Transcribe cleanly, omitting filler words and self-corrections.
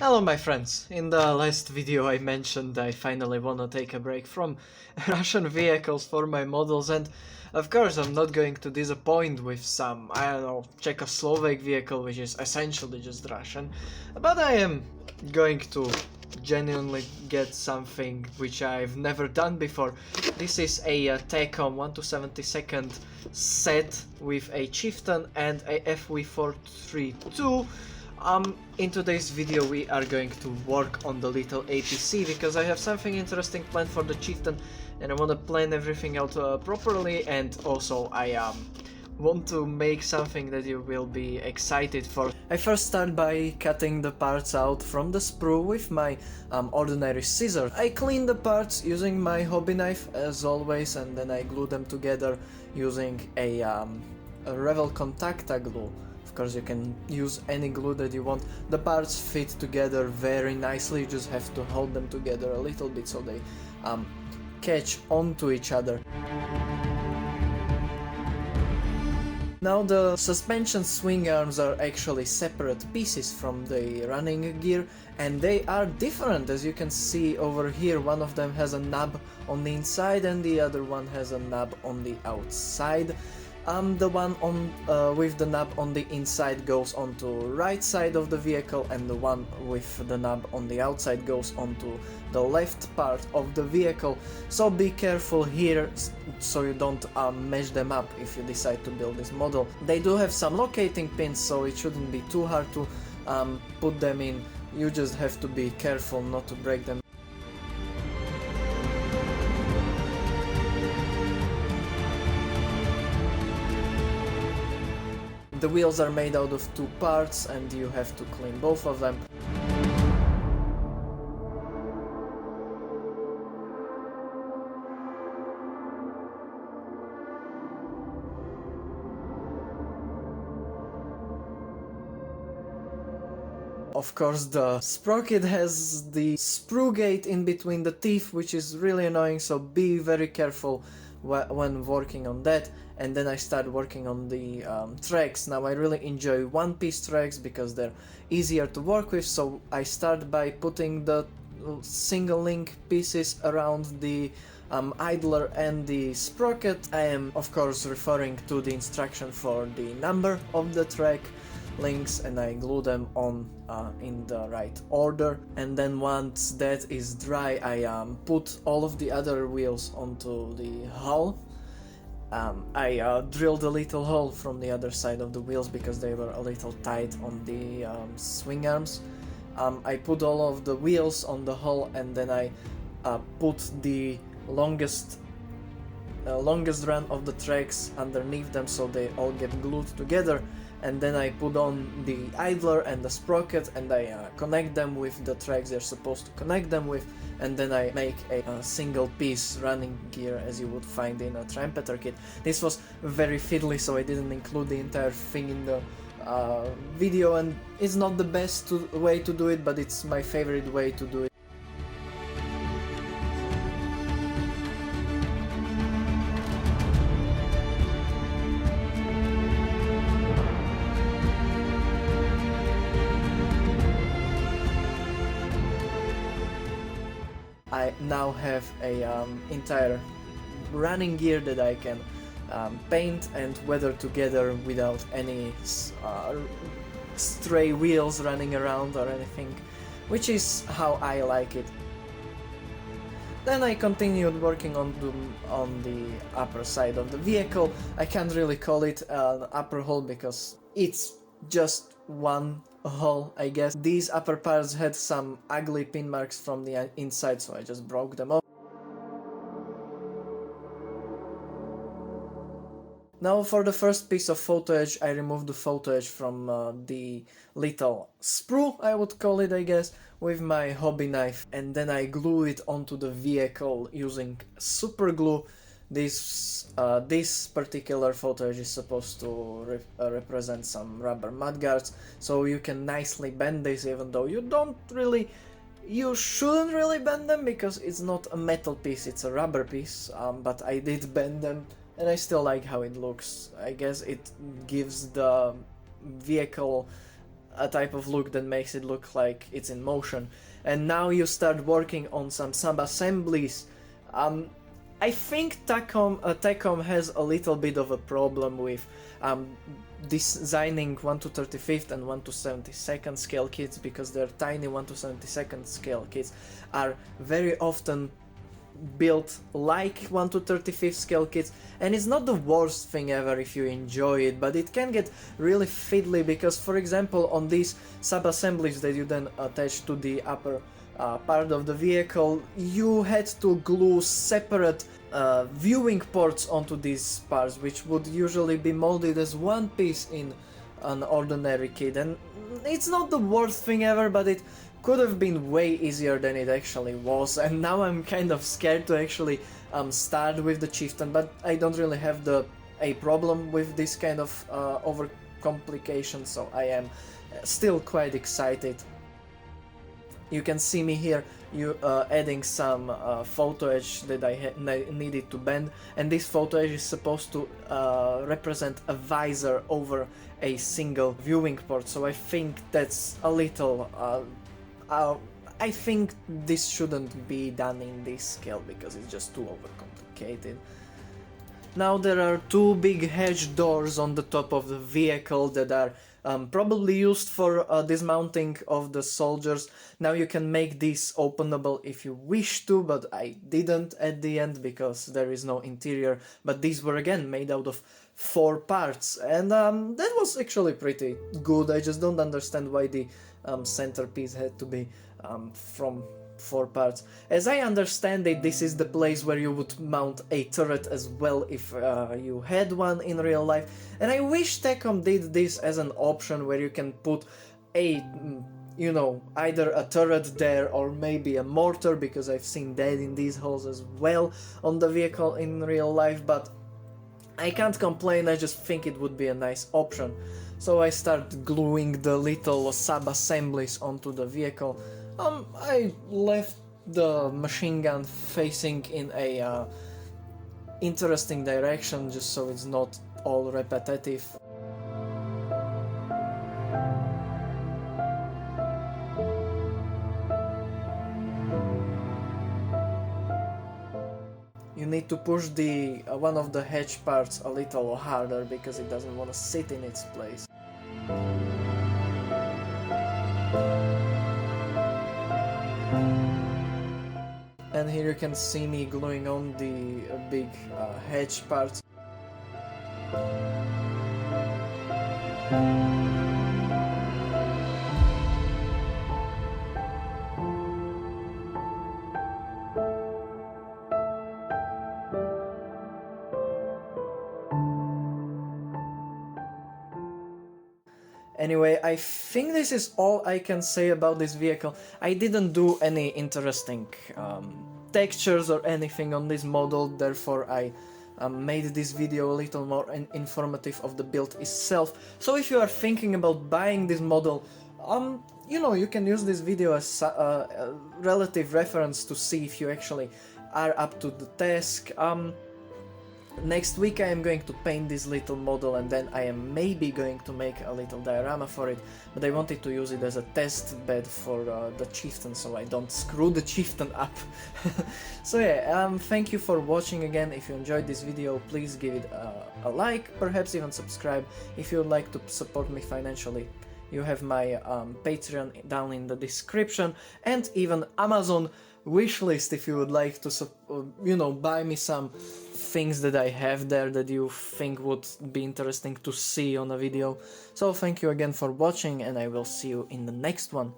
Hello my friends, in the last video I mentioned I finally wanna take a break from Russian vehicles for my models, and of course I'm not going to disappoint with some, I don't know, Czechoslovak vehicle which is essentially just Russian, but I am going to genuinely get something which I've never done before. This is a Takom 1/72 set with a Chieftain and a FV432. In today's video we are going to work on the little APC because I have something interesting planned for the Chieftain and I want to plan everything out properly, and also I want to make something that you will be excited for. I first start by cutting the parts out from the sprue with my ordinary scissors. I clean the parts using my hobby knife as always, and then I glue them together using a Revel Contacta glue. Of course you can use any glue that you want. The parts fit together very nicely, you just have to hold them together a little bit so they catch onto each other. Now the suspension swing arms are actually separate pieces from the running gear, and they are different. As you can see over here, one of them has a knob on the inside and the other one has a knob on the outside. The one on with the knob on the inside goes onto right side of the vehicle, and the one with the knob on the outside goes onto the left part of the vehicle. So be careful here so you don't mesh them up if you decide to build this model. They do have some locating pins, so it shouldn't be too hard to put them in. You just have to be careful not to break them. The wheels are made out of two parts and you have to clean both of them. Of course, the sprocket has the sprue gate in between the teeth, which is really annoying, so be very careful when working on that. And then I start working on the tracks. Now I really enjoy one-piece tracks because they're easier to work with, so I start by putting the single link pieces around the idler and the sprocket. I am of course referring to the instruction for the number of the track links, and I glue them on in the right order. And then once that is dry, I put all of the other wheels onto the hull. I drilled a little hole from the other side of the wheels because they were a little tight on the swing arms. I put all of the wheels on the hull, and then I put the longest run of the tracks underneath them so they all get glued together. And then I put on the idler and the sprocket, and I connect them with the tracks they're supposed to connect them with, and then I make a single piece running gear as you would find in a trumpeter kit. This was very fiddly, so I didn't include the entire thing in the video, and it's not the best way to do it, but it's my favorite way to do it. I now have a entire running gear that I can paint and weather together without any stray wheels running around or anything, which is how I like it. Then I continued working on the upper side of the vehicle. I can't really call it an upper hull because it's just one hull, I guess. These upper parts had some ugly pin marks from the inside, so I just broke them off. Now for the first piece of photo edge, I removed the photo edge from the little sprue, I would call it, I guess, with my hobby knife, and then I glue it onto the vehicle using super glue. This particular photo edge is supposed to represent some rubber mudguards, so you can nicely bend this, even though you shouldn't really bend them because it's not a metal piece, it's a rubber piece, but I did bend them and I still like how it looks. I guess it gives the vehicle a type of look that makes it look like it's in motion. And now you start working on some sub-assemblies. I think Takom has a little bit of a problem with designing 1/35 and 1/72 scale kits, because their tiny 1/72 scale kits are very often built like 1/35 scale kits, and it's not the worst thing ever if you enjoy it, but it can get really fiddly, because for example on these sub-assemblies that you then attach to the upper part of the vehicle, you had to glue separate viewing ports onto these parts, which would usually be molded as one piece in an ordinary kit, and it's not the worst thing ever, but it could have been way easier than it actually was, and now I'm kind of scared to actually start with the Chieftain, but I don't really have a problem with this kind of overcomplication, so I am still quite excited. You can see me here adding some photo edge that I needed to bend, and this photo edge is supposed to represent a visor over a single viewing port, so I think that's a little I think this shouldn't be done in this scale because it's just too overcomplicated. Now there are two big hedge doors on the top of the vehicle that are probably used for dismounting of the soldiers. Now you can make these openable if you wish to, but I didn't at the end because there is no interior, but these were again made out of 4 parts, and that was actually pretty good. I just don't understand why the centerpiece had to be from 4 parts. As I understand it, this is the place where you would mount a turret as well if you had one in real life, and I wish Takom did this as an option where you can put a, you know, either a turret there or maybe a mortar, because I've seen that in these holes as well on the vehicle in real life, but I can't complain, I just think it would be a nice option. So I start gluing the little sub-assemblies onto the vehicle. I left the machine gun facing in a interesting direction just so it's not all repetitive. You need to push the one of the hedge parts a little harder because it doesn't want to sit in its place. And here you can see me gluing on the big hedge parts. Anyway, I think this is all I can say about this vehicle. I didn't do any interesting textures or anything on this model, therefore I made this video a little more informative of the build itself. So if you are thinking about buying this model, you know, you can use this video as a relative reference to see if you actually are up to the task. Next week I am going to paint this little model, and then I am maybe going to make a little diorama for it, but I wanted to use it as a test bed for the Chieftain so I don't screw the Chieftain up. So yeah, thank you for watching again. If you enjoyed this video, please give it a like, perhaps even subscribe if you would like to support me financially. You have my Patreon down in the description, and even Amazon wishlist if you would like to, you know, buy me some things that I have there that you think would be interesting to see on a video. So thank you again for watching, and I will see you in the next one.